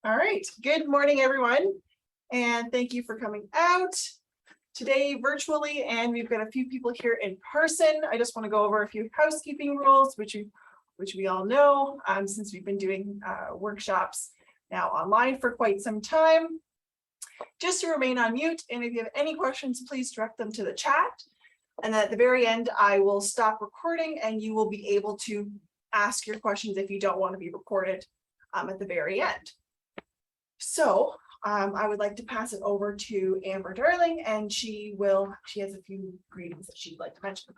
All right, good morning, everyone, and thank you for coming out today virtually, and we've got a few people here in person. I just want to go over a few housekeeping rules, which we all know, since we've been doing workshops now online for quite some time. Just to remain on mute, and if you have any questions, please direct them to the chat. And at the very end, I will stop recording, and you will be able to ask your questions if you don't want to be recorded at the very end. So I would like to pass it over to Amber Darling, and she has a few greetings that she'd like to mention.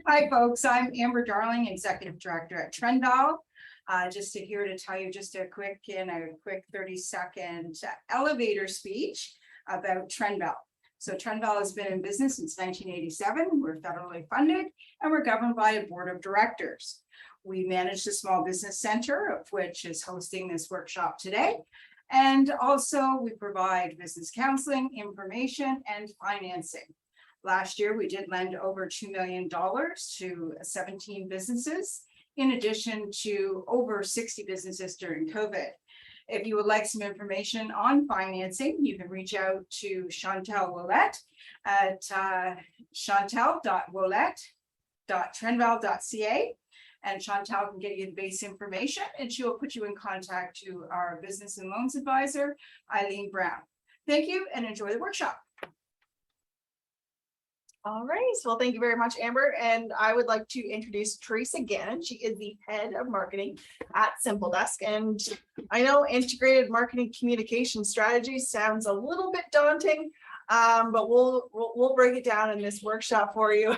Hi, folks. I'm Amber Darling, Executive Director at Trendval. Just here to tell you just a quick 30-second elevator speech about Trendval. So Trendval has been in business since 1987. We're federally funded and we're governed by a board of directors. We manage the Small Business Center, of which is hosting this workshop today. And also we provide business counseling, information, and financing. Last year, we did lend over $2 million to 17 businesses, in addition to over 60 businesses during COVID. If you would like some information on financing, you can reach out to Chantal Ouellette at chantal.ouellette.trendval.ca. And Chantal can get you the base information, and she will put you in contact to our business and loans advisor, Eileen Brown. Thank you and enjoy the workshop. All right, well, thank you very much, Amber. And I would like to introduce Teresa Gannon. She is the head of marketing at Simple Desk. And I know integrated marketing communication strategy sounds a little bit daunting, but we'll break it down in this workshop for you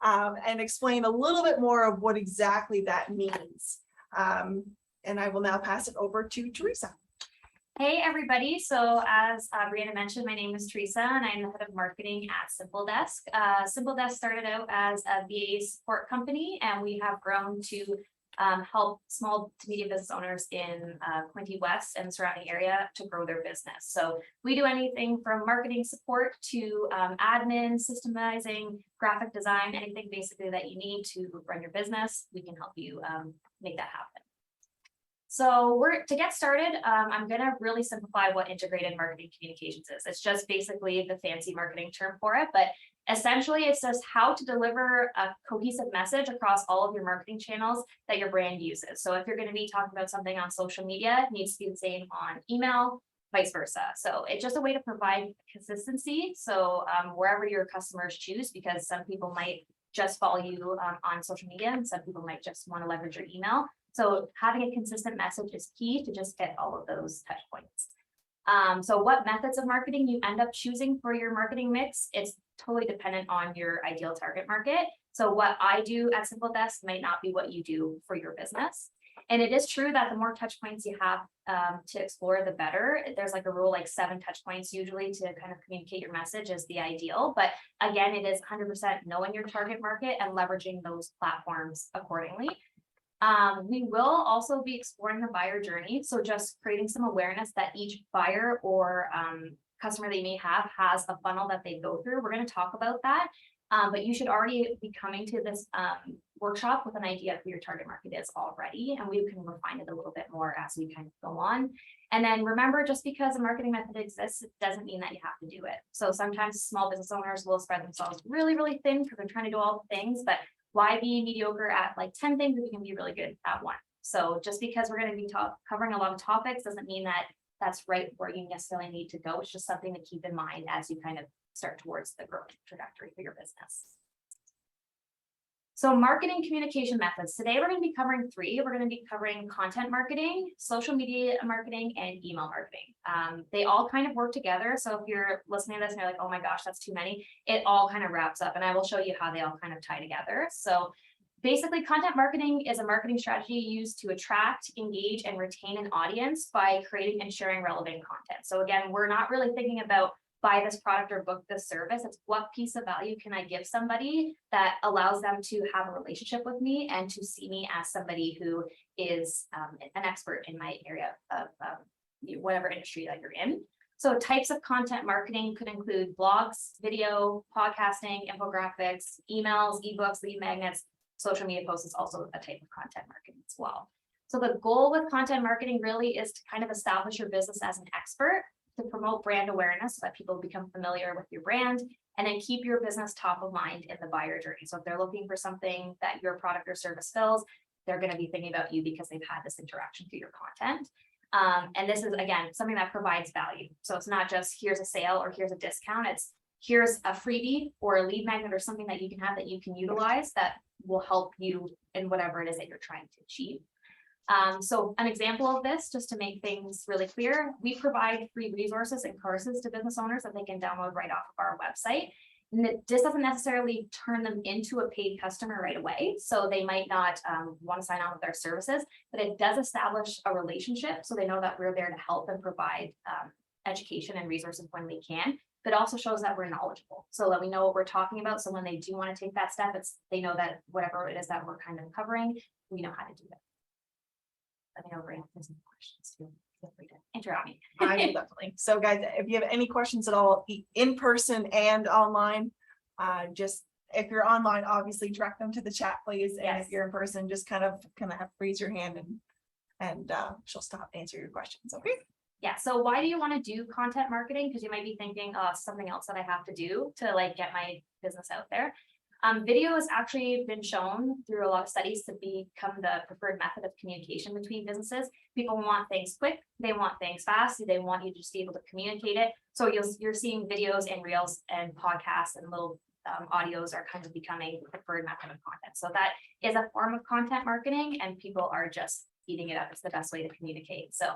and explain a little bit more of what exactly that means. And I will now pass it over to Teresa. Hey everybody, so as Brianna mentioned, my name is Teresa and I'm the head of marketing at Simple Desk. Simple Desk started out as a VA support company, and we have grown to help small to medium business owners in Quinte West and the surrounding area to grow their business. So we do anything from marketing support to admin, systemizing, graphic design, anything basically that you need to run your business. We can help you make that happen. So to get started, I'm going to really simplify what integrated marketing communications is. It's just basically the fancy marketing term for it, but essentially it's just how to deliver a cohesive message across all of your marketing channels that your brand uses. So if you're going to be talking about something on social media, it needs to be the same on email, vice versa. So it's just a way to provide consistency. So wherever your customers choose, because some people might just follow you on social media and some people might just want to leverage your email. So having a consistent message is key to just get all of those touch points. So what methods of marketing you end up choosing for your marketing mix, it's totally dependent on your ideal target market. So what I do at Simple Desk might not be what you do for your business. And it is true that the more touch points you have to explore, the better. There's like a rule, like 7 touch points usually to kind of communicate your message is the ideal. But again, it is 100% knowing your target market and leveraging those platforms accordingly. We will also be exploring the buyer journey. So just creating some awareness that each buyer or customer they may have has a funnel that they go through. We're going to talk about that, but you should already be coming to this workshop with an idea of who your target market is already, and we can refine it a little bit more as we kind of go on. And then remember, just because a marketing method exists, it doesn't mean that you have to do it. So sometimes small business owners will spread themselves really, really thin because they're trying to do all the things, but why be mediocre at like 10 things if you can be really good at one? So just because we're going to be covering a lot of topics doesn't mean that that's right where you necessarily need to go. It's just something to keep in mind as you kind of start towards the growth trajectory for your business. So marketing communication methods. Today, we're going to be covering 3. We're going to be covering content marketing, social media marketing, and email marketing. They all kind of work together. So if you're listening to this and you're like, oh my gosh, that's too many, it all kind of wraps up. And I will show you how they all kind of tie together. So basically, content marketing is a marketing strategy used to attract, engage, and retain an audience by creating and sharing relevant content. So again, we're not really thinking about buy this product or book this service. It's what piece of value can I give somebody that allows them to have a relationship with me and to see me as somebody who is an expert in my area of whatever industry that you're in. So types of content marketing could include blogs, video, podcasting, infographics, emails, ebooks, lead magnets, social media posts is also a type of content marketing as well. So the goal with content marketing really is to kind of establish your business as an expert, to promote brand awareness so that people become familiar with your brand, and then keep your business top of mind in the buyer journey. So if they're looking for something that your product or service fills, they're going to be thinking about you because they've had this interaction through your content. And this is, again, something that provides value. So it's not just here's a sale or here's a discount. It's here's a freebie or a lead magnet or something that you can have that you can utilize that will help you in whatever it is that you're trying to achieve. So an example of this, just to make things really clear, we provide free resources and courses to business owners that they can download right off of our website. And this doesn't necessarily turn them into a paid customer right away. So they might not want to sign on with our services, but it does establish a relationship. So they know that we're there to help and provide education and resources when we can, but also shows that we're knowledgeable so that we know what we're talking about. So when they do want to take that step, they know that whatever it is that we're kind of covering, we know how to do that. Let me know if there's some questions too. Feel free to interrupt me. I will definitely. So guys, if you have any questions at all, in person and online, just if you're online, obviously direct them to the chat, please. And Yes. if you're in person, just kind of raise your hand and she'll stop answer your questions. Okay. Yeah. So why do you want to do content marketing? Because you might be thinking, oh, something else that I have to do to like get my business out there. Video has actually been shown through a lot of studies to become the preferred method of communication between businesses. People want things quick, they want things fast, they want you to just be able to communicate it. So you're seeing videos and reels and podcasts and little audios are kind of becoming the preferred method of content. So that is a form of content marketing and people are just eating it up. It's the best way to communicate. So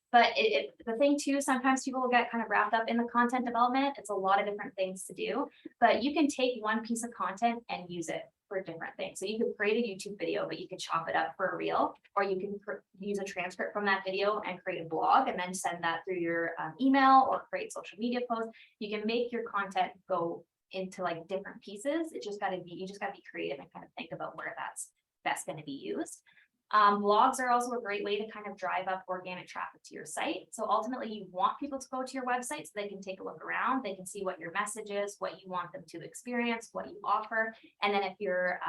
but the thing too, sometimes people will get kind of wrapped up in the content development. It's a lot of different things to do, but you can take one piece of content and use it for different things. So you could create a YouTube video, but you could chop it up for a reel, or you can use a transcript from that video and create a blog and then send that through your email or create social media posts. You can make your content go into like different pieces. You just got to be creative and kind of think about where that's best going to be used. Blogs are also a great way to kind of drive up organic traffic to your site. So ultimately you want people to go to your website so they can take a look around, they can see what your message is, what you want them to experience, what you offer. And then if you're,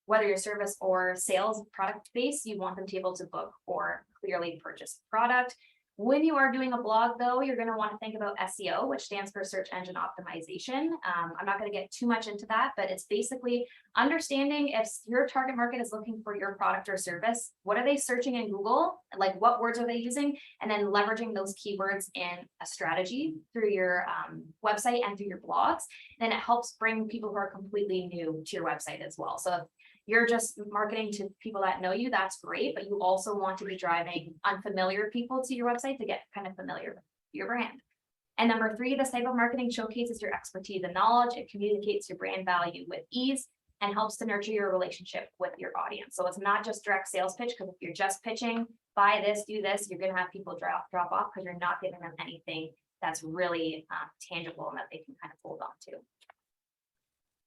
whether your service or sales product based, you want them to be able to book or clearly purchase product. When you are doing a blog though, you're going to want to think about SEO, which stands for search engine optimization. I'm not going to get too much into that, but it's basically understanding if your target market is looking for your product or service, what are they searching in Google? Like what words are they using? And then leveraging those keywords in a strategy through your website and through your blogs. Then it helps bring people who are completely new to your website as well. So if you're just marketing to people that know you, that's great, but you also want to be driving unfamiliar people to your website to get kind of familiar with your brand. And number 3, this type of marketing showcases your expertise and knowledge. It communicates your brand value with ease and helps to nurture your relationship with your audience. So it's not just direct sales pitch, because if you're just pitching, buy this, do this, you're going to have people drop off because you're not giving them anything that's really tangible and that they can kind of hold on to.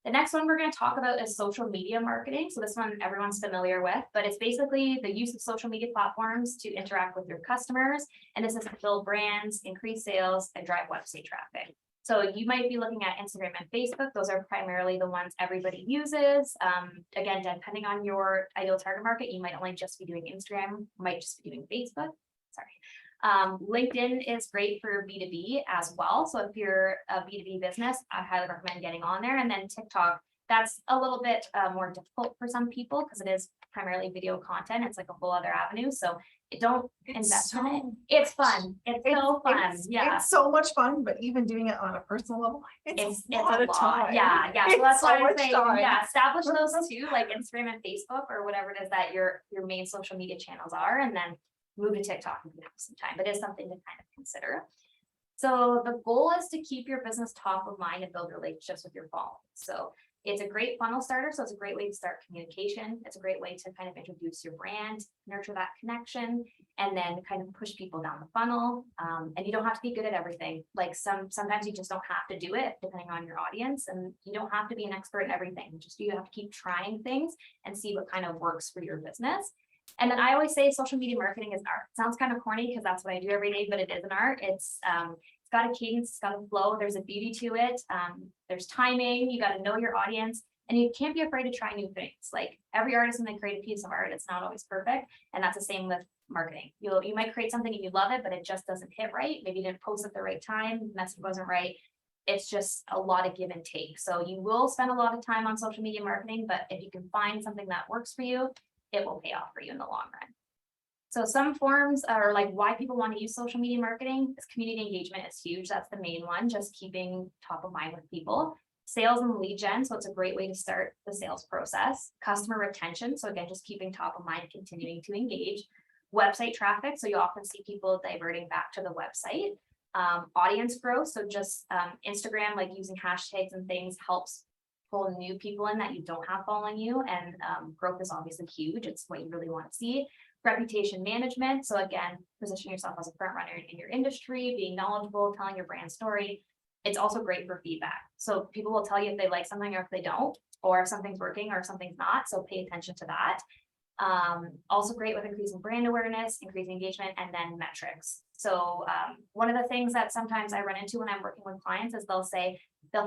The next one we're going to talk about is social media marketing. So this one everyone's familiar with, but it's basically the use of social media platforms to interact with your customers. And this is to build brands, increase sales, and drive website traffic. So you might be looking at Instagram and Facebook. Those are primarily the ones everybody uses. Again, depending on your ideal target market, you might only just be doing Instagram, might just be doing Facebook. Sorry. LinkedIn is great for B2B as well. So if you're a B2B business, I highly recommend getting on there. And then TikTok, that's a little bit more difficult for some people because it is primarily video content. It's like a whole other avenue. So don't invest in it. It's fun. It's so fun. Yeah. It's so much fun, but even doing it on a personal level, it's a lot of time. Yeah. So that's why I say, time. establish those two, like Instagram and Facebook or whatever it is that your main social media channels are, and then move to TikTok if you have some time, but it's something to kind of consider. So the goal is to keep your business top of mind and build relationships with your followers. So it's a great funnel starter. So it's a great way to start communication. It's a great way to kind of introduce your brand, nurture that connection, and then kind of push people down the funnel. And you don't have to be good at everything. Like sometimes you just don't have to do it depending on your audience, and you don't have to be an expert in everything. Just you have to keep trying things and see what kind of works for your business. And then I always say social media marketing is art. It sounds kind of corny because that's what I do every day, but it is an art. It's It's got a cadence, it's got a flow, there's a beauty to it. There's timing, you got to know your audience, and you can't be afraid to try new things. Like every artist, when they create a piece of art, it's not always perfect. And that's the same with marketing. You might create something and you love it, but it just doesn't hit right. Maybe you didn't post at the right time, the message wasn't right. It's just a lot of give and take. So you will spend a lot of time on social media marketing, but if you can find something that works for you, it will pay off for you in the long run. So some forms are like why people want to use social media marketing is community engagement is huge. That's the main one, just keeping top of mind with people. Sales and lead gen, so it's a great way to start the sales process. Customer retention, so again, just keeping top of mind, continuing to engage. Website traffic, so you often see people diverting back to the website. Audience growth, so just Instagram, like using hashtags and things helps pull new people in that you don't have following you, and growth is obviously huge. It's what you really want to see. Reputation management, so again, position yourself as a front runner in your industry, being knowledgeable, telling your brand story. It's also great for feedback. So people will tell you if they like something or if they don't, or if something's working or if something's not. So pay attention to that. Also great with increasing brand awareness, increasing engagement, and then metrics. So one of the things that sometimes I run into when I'm working with clients is they'll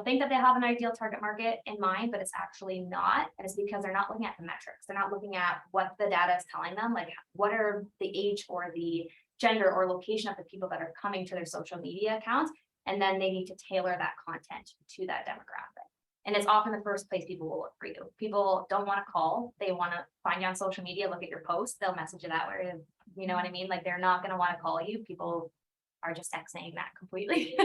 think that they have an ideal target market in mind, but it's actually not. And it's because they're not looking at the metrics. They're not looking at what the data is telling them, like what are the age or the gender or location of the people that are coming to their social media accounts. And then they need to tailor that content to that demographic. And it's often the first place people will look for you. People don't want to call. They want to find you on social media, look at your posts. They'll message you that way. You know what I mean? Like they're not going to want to call you. People are just Xing that completely.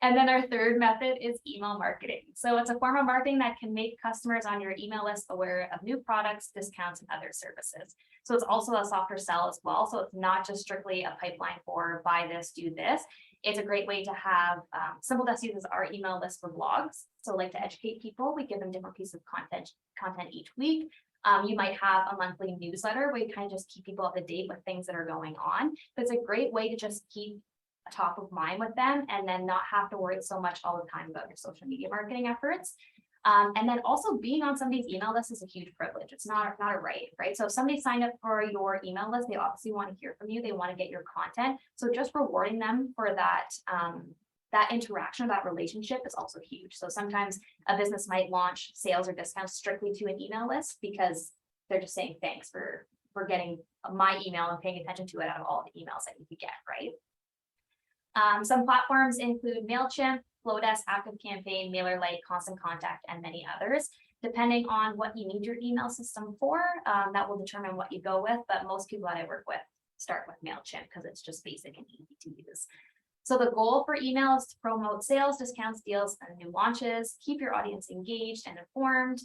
And then our third method is email marketing. So it's a form of marketing that can make customers on your email list aware of new products, discounts, and other services. So it's also a softer sell as well. So it's not just strictly a pipeline for buy this, do this. It's a great way to have, Simple Desk uses our email list for blogs. So like to educate people, we give them different pieces of content each week. You might have a monthly newsletter where you kind of just keep people up to date with things that are going on. But it's a great way to just keep top of mind with them and then not have to worry so much all the time about your social media marketing efforts. And then also being on somebody's email list is a huge privilege. It's not a right? So if somebody signed up for your email list, they obviously want to hear from you. They want to get your content. So just rewarding them for that, that interaction, that relationship is also huge. So sometimes a business might launch sales or discounts strictly to an email list because they're just saying thanks for getting my email and paying attention to it out of all the emails that you could get, right? Some platforms include MailChimp, Flowdesk, ActiveCampaign, MailerLite, Constant Contact, and many others. Depending on what you need your email system for, that will determine what you go with. But most people that I work with start with MailChimp because it's just basic and easy to use. So the goal for email is to promote sales, discounts, deals, and new launches, keep your audience engaged and informed.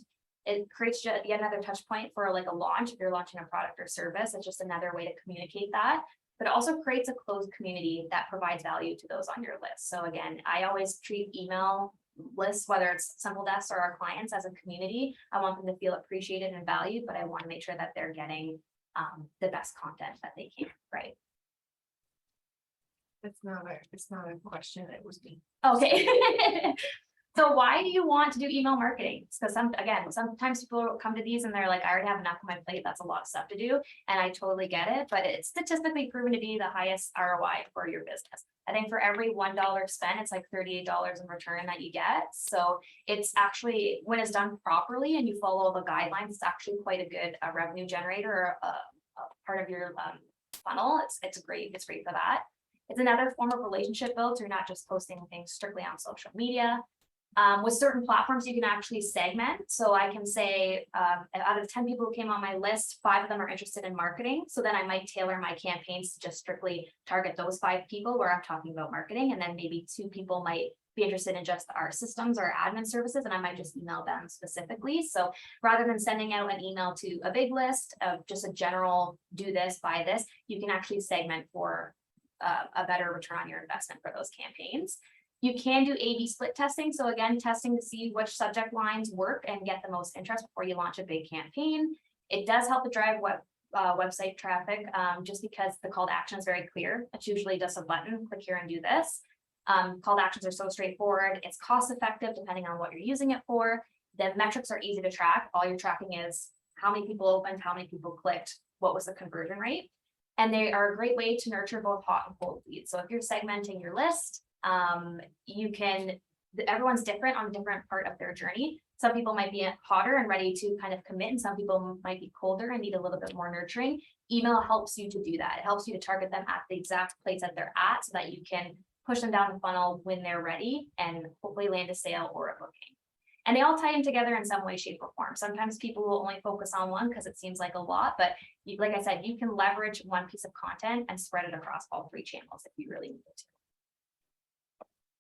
It creates yet another touch point for like a launch. If you're launching a product or service, it's just another way to communicate that. But it also creates a closed community that provides value to those on your list. So again, I always treat email lists, whether it's Simple Desk or our clients, as a community. I want them to feel appreciated and valued, but I want to make sure that they're getting the best content that they can, right? It's not a question. It was me. Okay. So why do you want to do email marketing? Because sometimes people come to these and they're like, I already have enough on my plate. That's a lot of stuff to do. And I totally get it, but it's statistically proven to be the highest ROI for your business. I think for every $1 spent, it's like $38 in return that you get. So it's actually, when it's done properly and you follow the guidelines, it's actually quite a good revenue generator or a part of your funnel. It's great for that. It's another form of relationship build. So you're not just posting things strictly on social media. With certain platforms, you can actually segment. So I can say out of 10 people who came on my list, 5 of them are interested in marketing. So then I might tailor my campaigns to just strictly target those 5 people where I'm talking about marketing. And then maybe 2 people might be interested in just our systems or admin services, and I might just email them specifically. So rather than sending out an email to a big list of just a general do this, buy this, you can actually segment for a better return on your investment for those campaigns. You can do A/B split testing. So again, testing to see which subject lines work and get the most interest before you launch a big campaign. It does help to drive website traffic just because the call to action is very clear. It's usually just a button, click here and do this. Call to actions are so straightforward. It's cost effective depending on what you're using it for. The metrics are easy to track. All you're tracking is how many people opened, how many people clicked, what was the conversion rate. And they are a great way to nurture both hot and cold leads. So if you're segmenting your list, you can, everyone's different on a different part of their journey. Some people might be hotter and ready to kind of commit, and some people might be colder and need a little bit more nurturing. Email helps you to do that. It helps you to target them at the exact place that they're at so that you can push them down the funnel when they're ready and hopefully land a sale or a booking. And they all tie in together in some way, shape, or form. Sometimes people will only focus on one because it seems like a lot, but like I said, you can leverage one piece of content and spread it across all 3 channels if you really need to.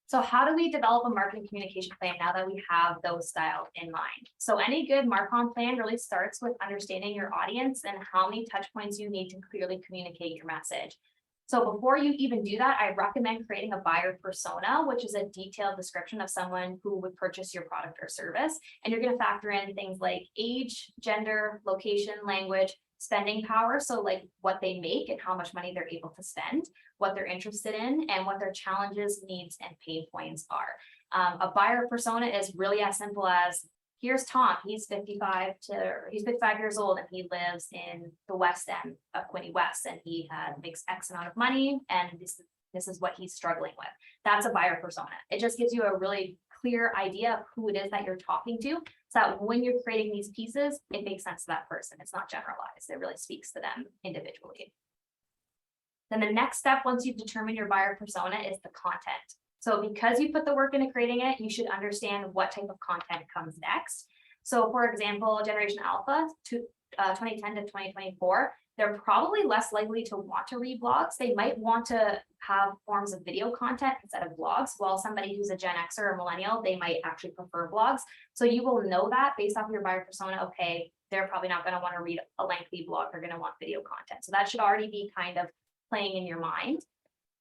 So how do we develop a marketing communication plan now that we have those styles in mind? So any good marcom plan really starts with understanding your audience and how many touch points you need to clearly communicate your message. So before you even do that, I recommend creating a buyer persona, which is a detailed description of someone who would purchase your product or service. And you're going to factor in things like age, gender, location, language, spending power. So like what they make and how much money they're able to spend, what they're interested in, and what their challenges, needs, and pain points are. A buyer persona is really as simple as, here's Tom, he's 55 years old and he lives in the West End of Quinte West, and he makes X amount of money, and this is what he's struggling with. That's a buyer persona. It just gives you a really clear idea of who it is that you're talking to, so that when you're creating these pieces, it makes sense to that person. It's not generalized. It really speaks to them individually. Then the next step, once you've determined your buyer persona, is the content. So because you put the work into creating it, you should understand what type of content comes next. So for example, Generation Alpha, 2010 to 2024, they're probably less likely to want to read blogs. They might want to have forms of video content instead of blogs, while somebody who's a Gen Xer or millennial, they might actually prefer blogs. So you will know that based off of your buyer persona, okay, they're probably not going to want to read a lengthy blog, they're going to want video content. So that should already be kind of playing in your mind.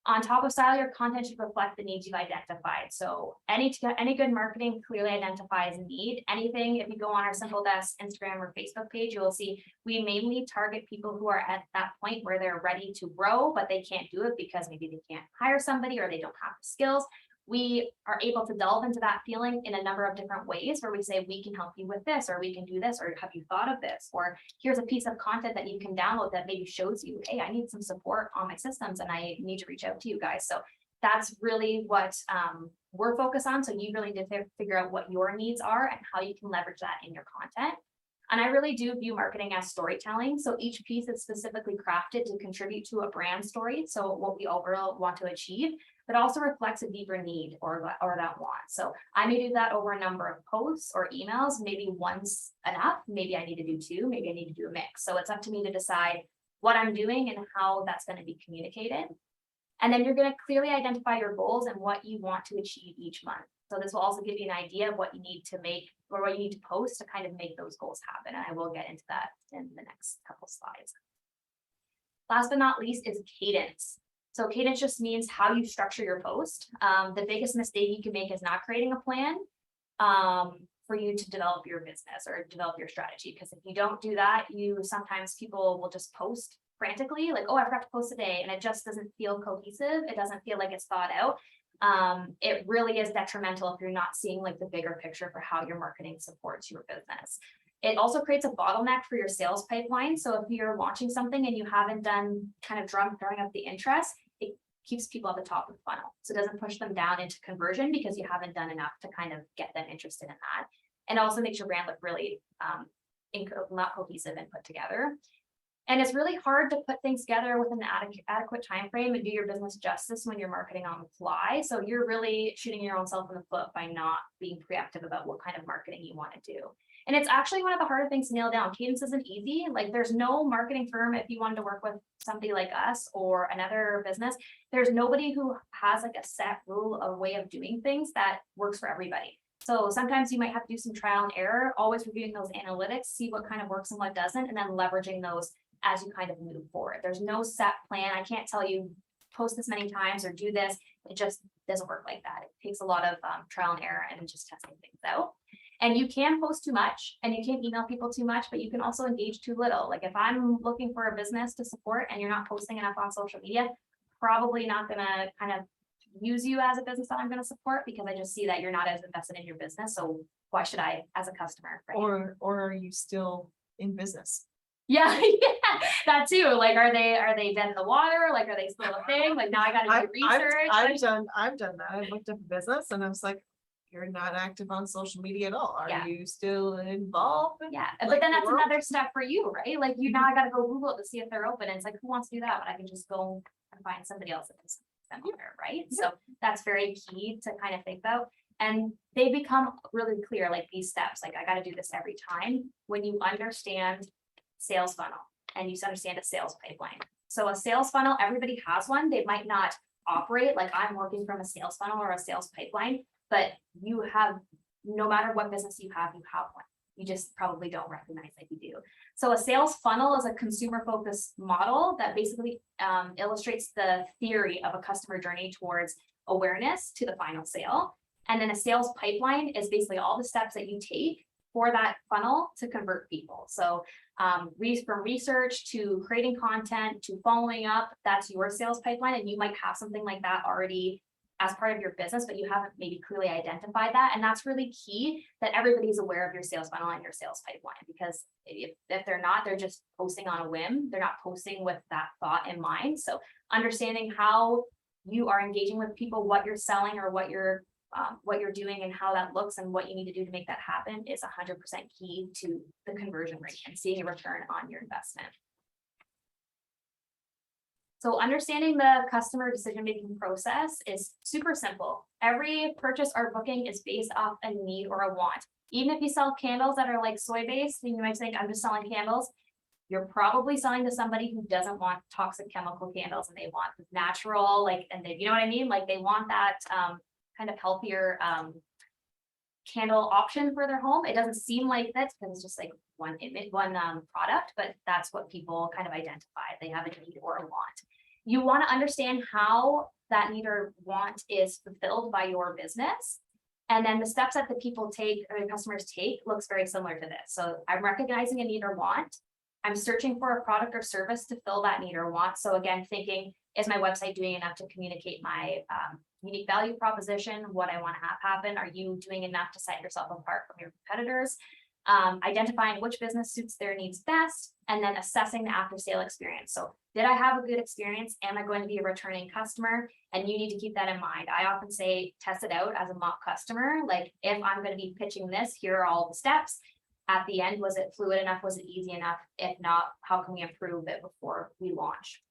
On top of style, your content should reflect the needs you've identified. So any good marketing clearly identifies a need. Anything, if you go on our Simple Desk Instagram or Facebook page, you will see we mainly target people who are at that point where they're ready to grow, but they can't do it because maybe they can't hire somebody or they don't have the skills. We are able to delve into that feeling in a number of different ways, where we say, we can help you with this, or we can do this, or have you thought of this? Or here's a piece of content that you can download that maybe shows you, hey, I need some support on my systems and I need to reach out to you guys. So that's really what we're focused on. So you really need to figure out what your needs are and how you can leverage that in your content. And I really do view marketing as storytelling. So each piece is specifically crafted to contribute to a brand story. So what we overall want to achieve, but also reflects a deeper need or that want. So I may do that over a number of posts or emails. Maybe one's enough. Maybe I need to do 2. Maybe I need to do a mix. So it's up to me to decide what I'm doing and how that's going to be communicated. And then you're going to clearly identify your goals and what you want to achieve each month. So this will also give you an idea of what you need to make or what you need to post to kind of make those goals happen. And I will get into that in the next couple slides. Last but not least is cadence. So cadence just means how you structure your post. The biggest mistake you can make is not creating a plan for you to develop your business or develop your strategy. Because if you don't do that, sometimes people will just post frantically, like, oh, I forgot to post today, and it just doesn't feel cohesive. It doesn't feel like it's thought out. It really is detrimental if you're not seeing like the bigger picture for how your marketing supports your business. It also creates a bottleneck for your sales pipeline. So if you're launching something and you haven't done kind of drawing up the interest, it keeps people at the top of the funnel. So it doesn't push them down into conversion because you haven't done enough to kind of get them interested in that. And also makes your brand look really not cohesive and put together. And it's really hard to put things together with an adequate time frame and do your business justice when you're marketing on the fly. So you're really shooting your own self in the foot by not being proactive about what kind of marketing you want to do. And it's actually one of the harder things to nail down. Cadence isn't easy. Like there's no marketing firm, if you wanted to work with somebody like us or another business, there's nobody who has like a set rule or way of doing things that works for everybody. So sometimes you might have to do some trial and error, always reviewing those analytics, see what kind of works and what doesn't, and then leveraging those as you kind of move forward. There's no set plan. I can't tell you post this many times or do this. It just doesn't work like that. It takes a lot of trial and error and just testing things out. And you can post too much and you can email people too much, but you can also engage too little. Like if I'm looking for a business to support and you're not posting enough on social media, probably not going to kind of use you as a business that I'm going to support, because I just see that you're not as invested in your business. So why should I as a customer? Right? Or are you still in business? Yeah, yeah, that too. Like, are they dead in the water? Like, are they still a thing? Like, now I gotta do research. Like, I've done that. I've looked up a business and I was like, you're not active on social media at all. Yeah. Are you still involved? yeah, Like but then the that's world? another step for you, right? Like, you now I gotta go Google it to see if they're open. And it's like, who wants to do that? But I can just go and find somebody else that is similar, right? So that's very key to kind of think about. And they become really clear, like these steps, like I gotta do this every time when you understand sales funnel and you understand a sales pipeline. So a sales funnel, everybody has one. They might not operate like I'm working from a sales funnel or a sales pipeline, but you have, no matter what business you have one. You just probably don't recognize that you do. So a sales funnel is a consumer focused model that basically illustrates the theory of a customer journey towards awareness to the final sale. And then a sales pipeline is basically all the steps that you take for that funnel to convert people. So from research to creating content to following up, that's your sales pipeline. And you might have something like that already as part of your business, but you haven't maybe clearly identified that. And that's really key, that everybody's aware of your sales funnel and your sales pipeline, because if they're not, they're just posting on a whim. They're not posting with that thought in mind. So understanding how you are engaging with people, what you're selling or what you're doing and how that looks and what you need to do to make that happen is 100% key to the conversion rate and seeing a return on your investment. So understanding the customer decision-making process is super simple. Every purchase or booking is based off a need or a want. Even if you sell candles that are like soy-based, and you might think, I'm just selling candles, you're probably selling to somebody who doesn't want toxic chemical candles and they want natural, like, and they, you know what I mean? Like they want that kind of healthier candle option for their home. It doesn't seem like that because it's just like one image, one product, but that's what people kind of identify. They have a need or a want. You want to understand how that need or want is fulfilled by your business. And then the steps that the people take or the customers take looks very similar to this. So I'm recognizing a need or want. I'm searching for a product or service to fill that need or want. So again, thinking, is my website doing enough to communicate my unique value proposition, what I want to have happen? Are you doing enough to set yourself apart from your competitors? Identifying which business suits their needs best, and then assessing the after sale experience. So did I have a good experience? Am I going to be a returning customer? And you need to keep that in mind. I often say, test it out as a mock customer. Like if I'm going to be pitching this, here are all the steps. At the end, was it fluid enough? Was it easy enough? If not, how can we improve it before we launch?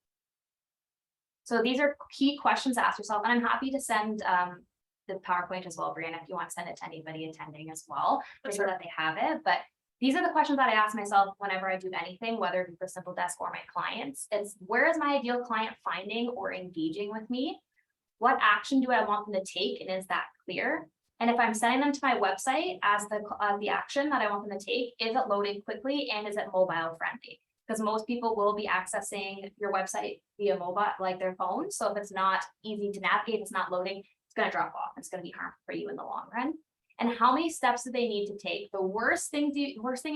So these are key questions to ask yourself. And I'm happy to send the PowerPoint as well, Brianna, if you want to send it to anybody attending as well, so that they have it. But these are the questions that I ask myself whenever I do anything, whether it be for Simple Desk or my clients. It's, where is my ideal client finding or engaging with me? What action do I want them to take? And is that clear? And if I'm sending them to my website as the action that I want them to take, is it loading quickly and is it mobile friendly? Because most people will be accessing your website via mobile, like their phone. So if it's not easy to navigate, it's not loading, it's going to drop off. It's going to be harmful for you in the long run. And how many steps do they need to take? The worst thing you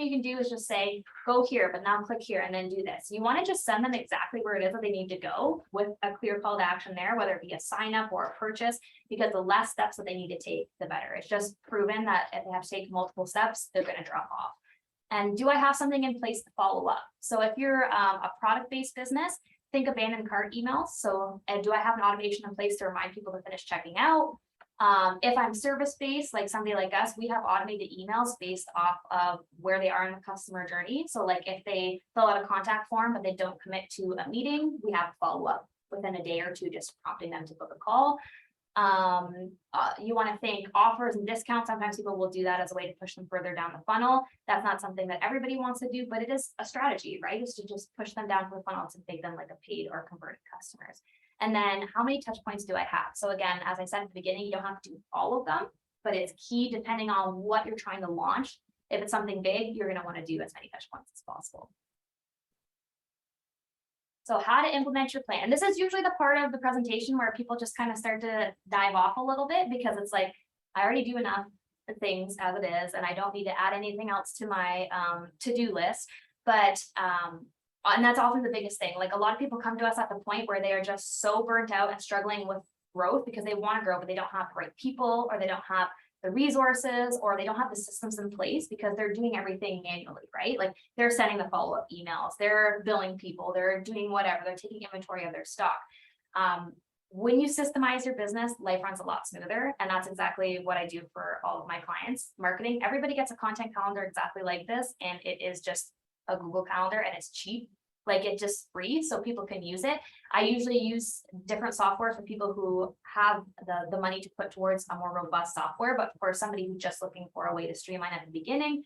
can do is just say, go here, but now click here and then do this. You want to just send them exactly where it is that they need to go with a clear call to action there, whether it be a sign up or a purchase, because the less steps that they need to take, the better. It's just proven that if they have to take multiple steps, they're going to drop off. And do I have something in place to follow up? So if you're a product-based business, think abandoned cart emails. So do I have an automation in place to remind people to finish checking out? If I'm service-based, like somebody like us, we have automated emails based off of where they are in the customer journey. So like if they fill out a contact form, but they don't commit to a meeting, we have a follow-up within a day or two, just prompting them to book a call. You want to think offers and discounts. Sometimes people will do that as a way to push them further down the funnel. That's not something that everybody wants to do, but it is a strategy, right? Is to just push them down to the funnel to make them like a paid or converted customers. And then how many touch points do I have? So again, as I said at the beginning, you don't have to do all of them, but it's key depending on what you're trying to launch. If it's something big, you're going to want to do as many touch points as possible. So how to implement your plan. And this is usually the part of the presentation where people just kind of start to dive off a little bit, because it's like, I already do enough things as it is, and I don't need to add anything else to my to-do list. But and that's often the biggest thing. Like a lot of people come to us at the point where they are just so burnt out and struggling with growth because they want to grow, but they don't have the right people, or they don't have the resources, or they don't have the systems in place because they're doing everything manually, right? Like they're sending the follow-up emails, they're billing people, they're doing whatever, they're taking inventory of their stock. When you systemize your business, life runs a lot smoother. And that's exactly what I do for all of my clients. Marketing, everybody gets a content calendar exactly like this. And it is just a Google Calendar and it's cheap. Like it's just free so people can use it. I usually use different software for people who have the money to put towards a more robust software. But for somebody who's just looking for a way to streamline at the beginning,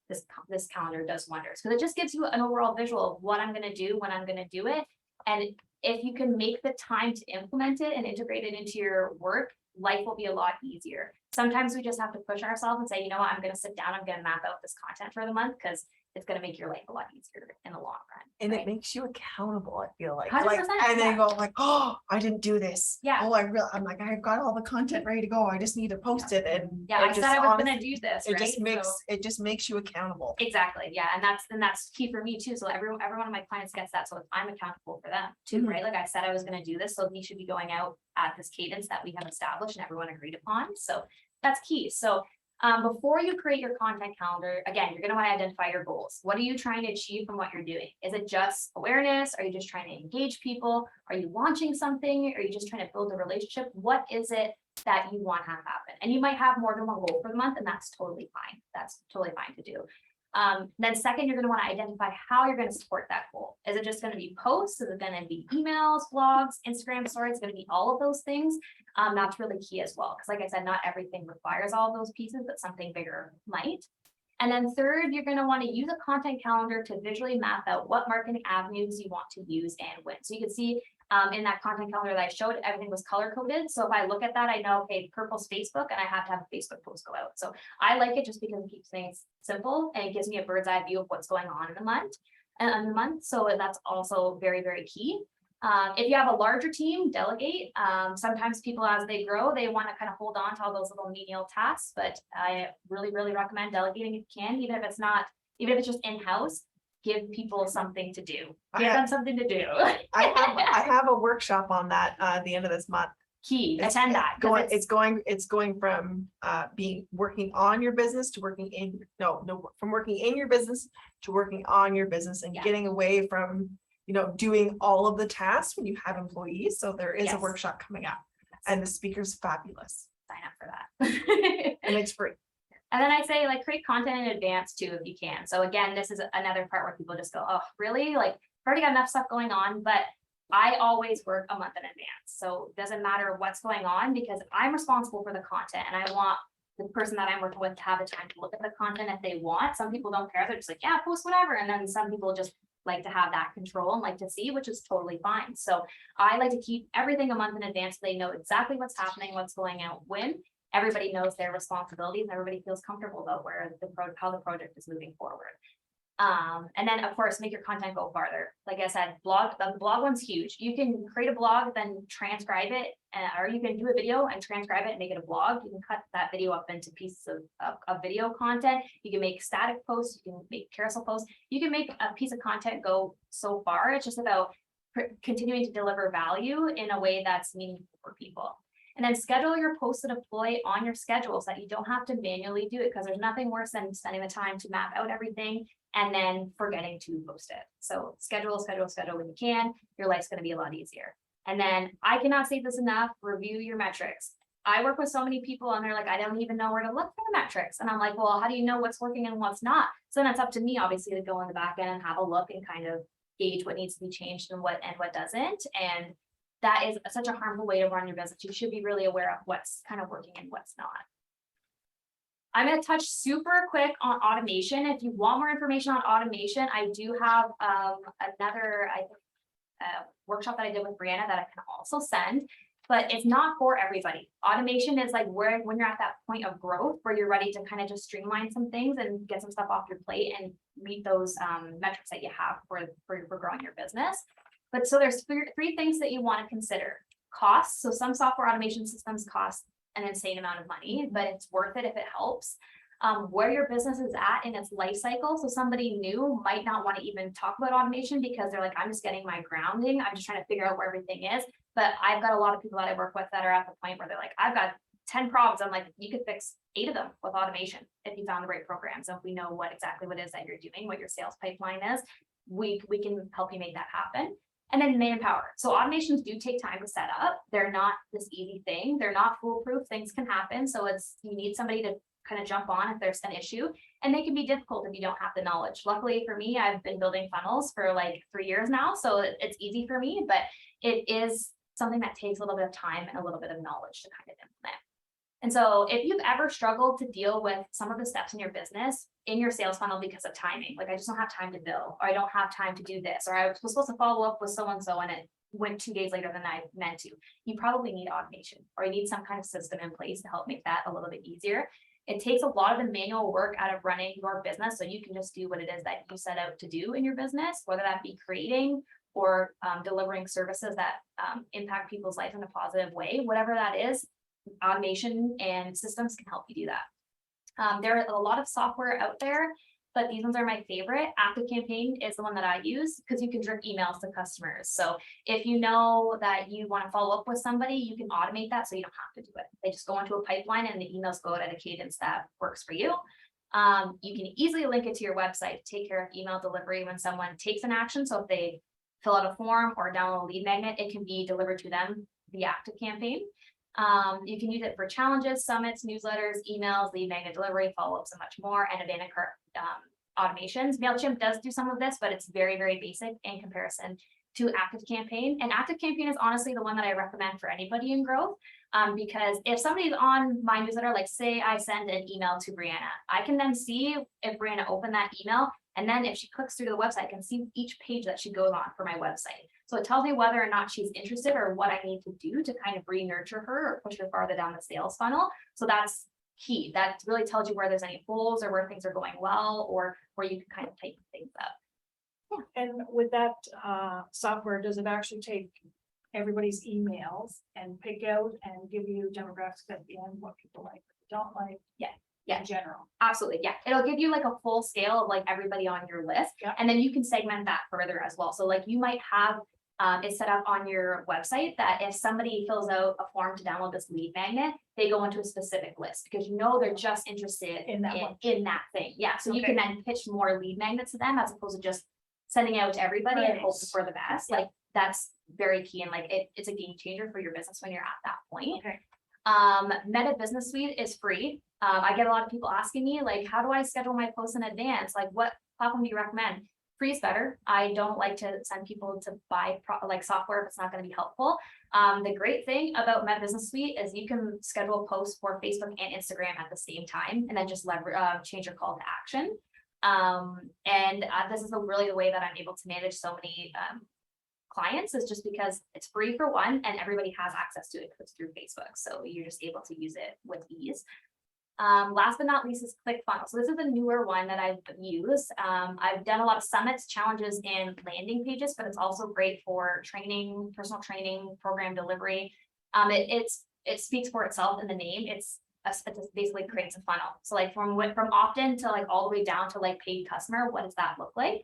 this calendar does wonders because it just gives you an overall visual of what I'm going to do, when I'm going to do it. And if you can make the time to implement it and integrate it into your work, life will be a lot easier. Sometimes we just have to push ourselves and say, you know what, I'm going to sit down, I'm going to map out this content for the month because it's going to make your life a lot easier in the long run. And right? it makes you accountable, I feel like. 100%, And then yeah. go like, oh, I didn't do this. Yeah. Oh, I'm like, I've got all the content ready to go. I just need to post it. And Yeah, I it said just I was going to honestly- do this, It right? just makes you accountable. Exactly. Yeah. And that's key for me too. So every one of my clients gets that. So I'm accountable for them too, Mhm. right? Like I said, I was going to do this. So he should be going out at this cadence that we have established and everyone agreed upon. So that's key. So before you create your content calendar, again, you're going to want to identify your goals. What are you trying to achieve from what you're doing? Is it just awareness? Are you just trying to engage people? Are you launching something? Are you just trying to build a relationship? What is it that you want to have happen? And you might have more than one goal for the month, and that's totally fine. That's totally fine to do. Then second, you're going to want to identify how you're going to support that goal. Is it just going to be posts? Is it going to be emails, blogs, Instagram stories? It's going to be all of those things. That's really key as well. Because like I said, not everything requires all of those pieces, but something bigger might. And then third, you're going to want to use a content calendar to visually map out what marketing avenues you want to use and when. So you can see in that content calendar that I showed, everything was color coded. So if I look at that, I know, okay, purple's Facebook and I have to have a Facebook post go out. So I like it just because it keeps things simple and it gives me a bird's eye view of what's going on in the month. So that's also very, very key. If you have a larger team, delegate. Sometimes people, as they grow, they want to kind of hold on to all those little menial tasks, but I really, really recommend delegating if you can, even if it's just in-house, give people something to do. Give them something to do. I have a workshop on that at the end of this month. Key, attend that. It's going from working on your business to working in from working in your business to working on your business and Yeah. getting away from doing all of the tasks when you have employees. So there is a Yes. workshop coming up and the speaker's fabulous Sign up for that. and it's free. And then I say like create content in advance too, if you can. So again, this is another part where people just go, oh, really? Like I've already got enough stuff going on, but I always work a month in advance. So it doesn't matter what's going on because I'm responsible for the content and I want the person that I'm working with to have the time to look at the content if they want. Some people don't care. They're just like, yeah, post whatever. And then some people just like to have that control and like to see, which is totally fine. So I like to keep everything a month in advance so they know exactly what's happening, what's going out when. Everybody knows their responsibilities and everybody feels comfortable about how the project is moving forward. And then of course, make your content go farther. Like I said, the blog one's huge. You can create a blog, then transcribe it, or you can do a video and transcribe it and make it a blog. You can cut that video up into pieces of video content. You can make static posts, you can make carousel posts, you can make a piece of content go so far. It's just about continuing to deliver value in a way that's meaningful for people. And then schedule your posts to deploy on your schedule so that you don't have to manually do it because there's nothing worse than spending the time to map out everything and then forgetting to post it. So schedule when you can. Your life's going to be a lot easier. And then I cannot say this enough, review your metrics. I work with so many people and they're like, I don't even know where to look for the metrics. And I'm like, well, how do you know what's working and what's not? So then it's up to me, obviously, to go in the back end and have a look and kind of gauge what needs to be changed and what doesn't. And that is such a harmful way to run your business. You should be really aware of what's kind of working and what's not. I'm going to touch super quick on automation. If you want more information on automation, I do have another workshop that I did with Brianna that I can also send, but it's not for everybody. Automation is like when you're at that point of growth where you're ready to kind of just streamline some things and get some stuff off your plate and meet those metrics that you have for growing your business. But so there's three things that you want to consider. Costs. So some software automation systems cost an insane amount of money, but it's worth it if it helps. Where your business is at in its life cycle. So somebody new might not want to even talk about automation because they're like, I'm just getting my grounding. I'm just trying to figure out where everything is. But I've got a lot of people that I work with that are at the point where they're like, I've got 10 problems. I'm like, you could fix 8 of them with automation if you found the right programs. And if we know what exactly what it is that you're doing, what your sales pipeline is, we can help you make that happen. And then manpower. So automations do take time to set up. They're not this easy thing. They're not foolproof. Things can happen. So you need somebody to kind of jump on if there's an issue, and they can be difficult if you don't have the knowledge. Luckily for me, I've been building funnels for like 3 years now, so it's easy for me, but it is something that takes a little bit of time and a little bit of knowledge to kind of implement. And so if you've ever struggled to deal with some of the steps in your business in your sales funnel because of timing, like I just don't have time to bill, or I don't have time to do this, or I was supposed to follow up with so-and-so and it went 2 days later than I meant to, you probably need automation, or you need some kind of system in place to help make that a little bit easier. It takes a lot of the manual work out of running your business, so you can just do what it is that you set out to do in your business, whether that be creating or delivering services that impact people's life in a positive way. Whatever that is, automation and systems can help you do that. There are a lot of software out there, but these ones are my favorite. ActiveCampaign is the one that I use because you can drip emails to customers. So if you know that you want to follow up with somebody, you can automate that so you don't have to do it. They just go into a pipeline and the emails go out at a cadence that works for you. You can easily link it to your website to take care of email delivery when someone takes an action. So if they fill out a form or download a lead magnet, it can be delivered to them via ActiveCampaign. You can use it for challenges, summits, newsletters, emails, lead magnet delivery, follow-ups, and much more, and abandoned cart automations. MailChimp does do some of this, but it's very, very basic in comparison to ActiveCampaign. And ActiveCampaign is honestly the one that I recommend for anybody in growth, because if somebody's on my newsletter, like say I send an email to Brianna, I can then see if Brianna opened that email, and then if she clicks through to the website, I can see each page that she goes on for my website. So it tells me whether or not she's interested or what I need to do to kind of re-nurture her or push her farther down the sales funnel. So that's key. That really tells you where there's any holes or where things are going well, or where you can kind of tighten things up. And with that software, does it actually take everybody's emails and pick out and give you demographics at the end, what people like, what they don't like? Yeah. In general. Absolutely. Yeah. It'll give you like a full scale of like everybody on your list. Yeah. And then you can segment that further as well. So like you might have it set up on your website that if somebody fills out a form to download this lead magnet, they go into a specific list because you know they're just interested In that one. in that thing. Yeah. So you Okay. can then pitch more lead magnets to them as opposed to just sending it out to everybody and Right. hoping for the best. Yeah. Like that's very key. And like it's a game changer for your business when you're at that point. Okay. Meta Business Suite is free. I get a lot of people asking me, like, how do I schedule my posts in advance? Like, what platform do you recommend? Free is better. I don't like to send people to buy software if it's not going to be helpful. The great thing about Meta Business Suite is you can schedule posts for Facebook and Instagram at the same time, and then just change your call to action. This is really the way that I'm able to manage so many clients, is just because it's free for one, and everybody has access to it because it's through Facebook. So you're just able to use it with ease. Last but not least is ClickFunnels. So this is a newer one that I've used. I've done a lot of summits, challenges, and landing pages, but it's also great for training, personal training, program delivery. It speaks for itself in the name. It basically creates a funnel. So like from opt-in to like all the way down to like paid customer, what does that look like?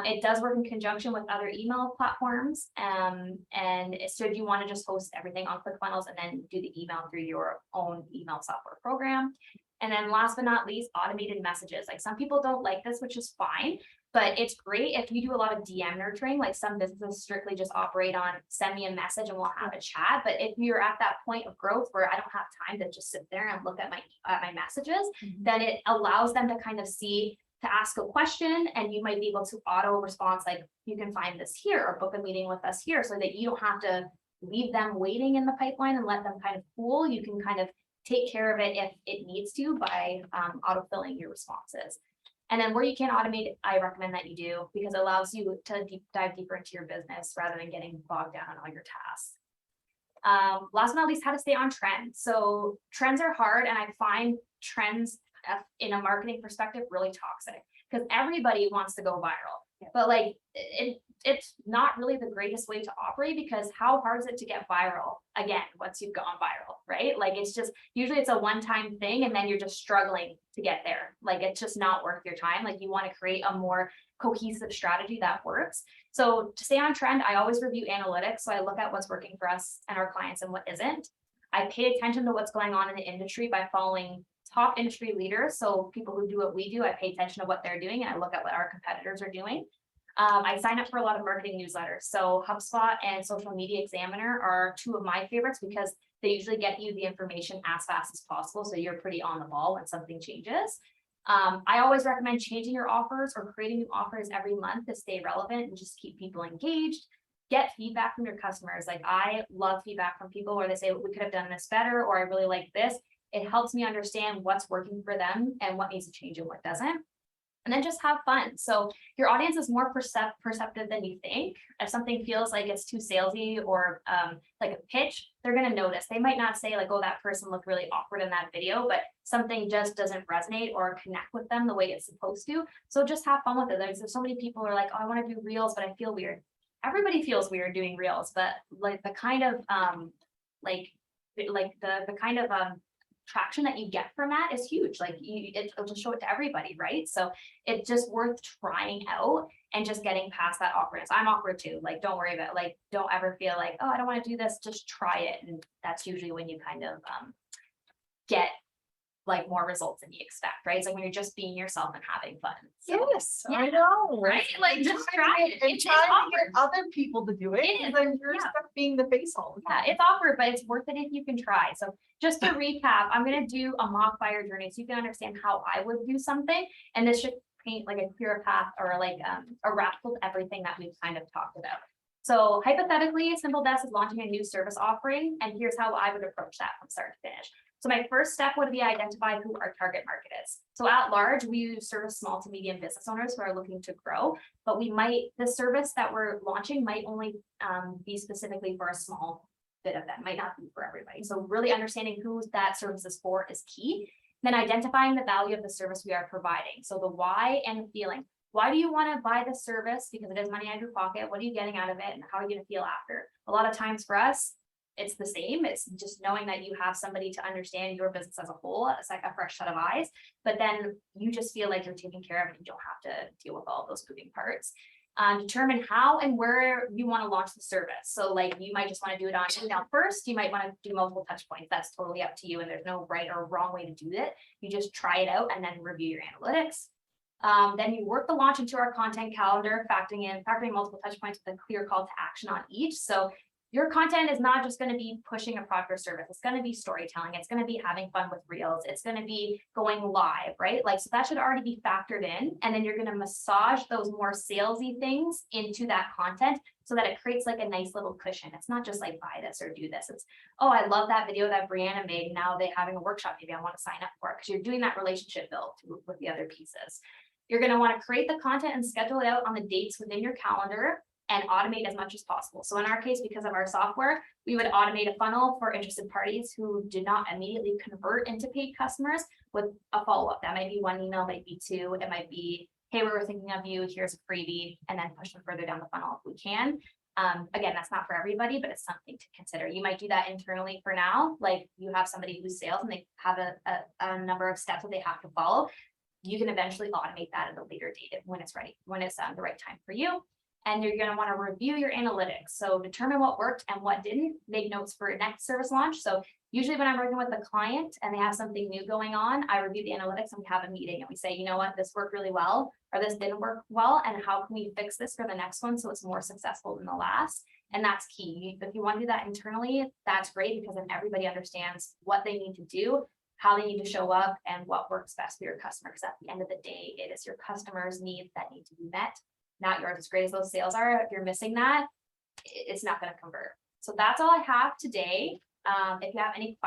It does work in conjunction with other email platforms. So if you want to just host everything on ClickFunnels and then do the email through your own email software program. And then last but not least, automated messages. Like some people don't like this, which is fine, but it's great if you do a lot of DM nurturing. Like some businesses strictly just operate on send me a message and we'll have a chat. But if you're at that point of growth where I don't have time to just sit there and look at my messages, then it allows them to kind of see, to ask a question, and you might be able to auto response, like you can find this here or book a meeting with us here, so that you don't have to leave them waiting in the pipeline and let them kind of cool. You can kind of take care of it if it needs to by autofilling your responses. And then where you can automate it, I recommend that you do, because it allows you to dive deeper into your business rather than getting bogged down on all your tasks. Last but not least, how to stay on trend. So trends are hard, and I find trends in a marketing perspective really toxic because everybody wants to go viral, but like it's not really the greatest way to operate, because how hard is it to get viral again once you've gone viral, right? Like it's just usually it's a one-time thing, and then you're just struggling to get there. Like it's just not worth your time. Like you want to create a more cohesive strategy that works. So to stay on trend, I always review analytics. So I look at what's working for us and our clients and what isn't. I pay attention to what's going on in the industry by following top industry leaders. So people who do what we do, I pay attention to what they're doing and I look at what our competitors are doing. I sign up for a lot of marketing newsletters. So HubSpot and Social Media Examiner are two of my favorites because they usually get you the information as fast as possible. So you're pretty on the ball when something changes. I always recommend changing your offers or creating new offers every month to stay relevant and just keep people engaged. Get feedback from your customers. Like I love feedback from people where they say, we could have done this better, or I really like this. It helps me understand what's working for them and what needs to change and what doesn't. And then just have fun. So your audience is more perceptive than you think. If something feels like it's too salesy or like a pitch, they're going to notice. They might not say like, oh, that person looked really awkward in that video, but something just doesn't resonate or connect with them the way it's supposed to. So just have fun with it. There's so many people who are like, oh, I want to do reels, but I feel weird. Everybody feels weird doing reels, but like the kind of the kind of traction that you get from that is huge. Like it'll just show it to everybody, right? So it's just worth trying out and just getting past that awkwardness. I'm awkward too. Like, don't worry about it. Like, don't ever feel like, oh, I don't want to do this. Just try it. And that's usually when you kind of get like more results than you expect, right? It's like when you're just being yourself and having fun. So, Yes, yeah, I know. right? Like just try it. And It's trying to awkward. get other people to do it. It is, And then you're yeah. stuck being the face all the Yeah, time. it's awkward, but it's worth it if you can try. So just to recap, I'm going to do a mock buyer journey so you can understand how I would do something. And this should paint like a clear path or like a wrap with everything that we've kind of talked about. So hypothetically, Simple Desk is launching a new service offering, and here's how I would approach that from start to finish. So my first step would be identify who our target market is. So at large, we service small to medium business owners who are looking to grow, but the service that we're launching might only be specifically for a small bit of them, might not be for everybody. So really understanding who that service is for is key. Then identifying the value of the service we are providing. So the why and the feeling. Why do you want to buy the service? Because it is money out of your pocket. What are you getting out of it? And how are you going to feel after? A lot of times for us, it's the same. It's just knowing that you have somebody to understand your business as a whole. It's like a fresh set of eyes, but then you just feel like you're taken care of and you don't have to deal with all those moving parts. Determine how and where you want to launch the service. So like you might just want to do it on email first. You might want to do multiple touch points. That's totally up to you. And there's no right or wrong way to do it. You just try it out and then review your analytics. Then you work the launch into our content calendar, factoring multiple touch points with a clear call to action on each. So your content is not just going to be pushing a product or service. It's going to be storytelling. It's going to be having fun with reels. It's going to be going live, right? Like, so that should already be factored in. And then you're going to massage those more salesy things into that content so that it creates like a nice little cushion. It's not just like buy this or do this. It's, oh, I love that video that Brianna made. Now they're having a workshop. Maybe I want to sign up for it, because you're doing that relationship build with the other pieces. You're going to want to create the content and schedule it out on the dates within your calendar and automate as much as possible. So in our case, because of our software, we would automate a funnel for interested parties who did not immediately convert into paid customers with a follow-up. That might be one email, might be two. It might be, hey, we were thinking of you, here's a freebie, and then push them further down the funnel if we can. Again, that's not for everybody, but it's something to consider. You might do that internally for now. Like you have somebody who's sales and they have a number of steps that they have to follow. You can eventually automate that at a later date when it's ready, when it's the right time for you. And you're going to want to review your analytics. So determine what worked and what didn't. Make notes for next service launch. So usually when I'm working with a client and they have something new going on, I review the analytics and we have a meeting and we say, you know what, this worked really well, or this didn't work well, and how can we fix this for the next one so it's more successful than the last? And that's key. If you want to do that internally, that's great, because then everybody understands what they need to do, how they need to show up, and what works best for your customer. Because at the end of the day, it is your customers' needs that need to be met, not yours. As great as those sales are, if you're missing that, it's not going to convert. So that's all I have today. If you have any questions,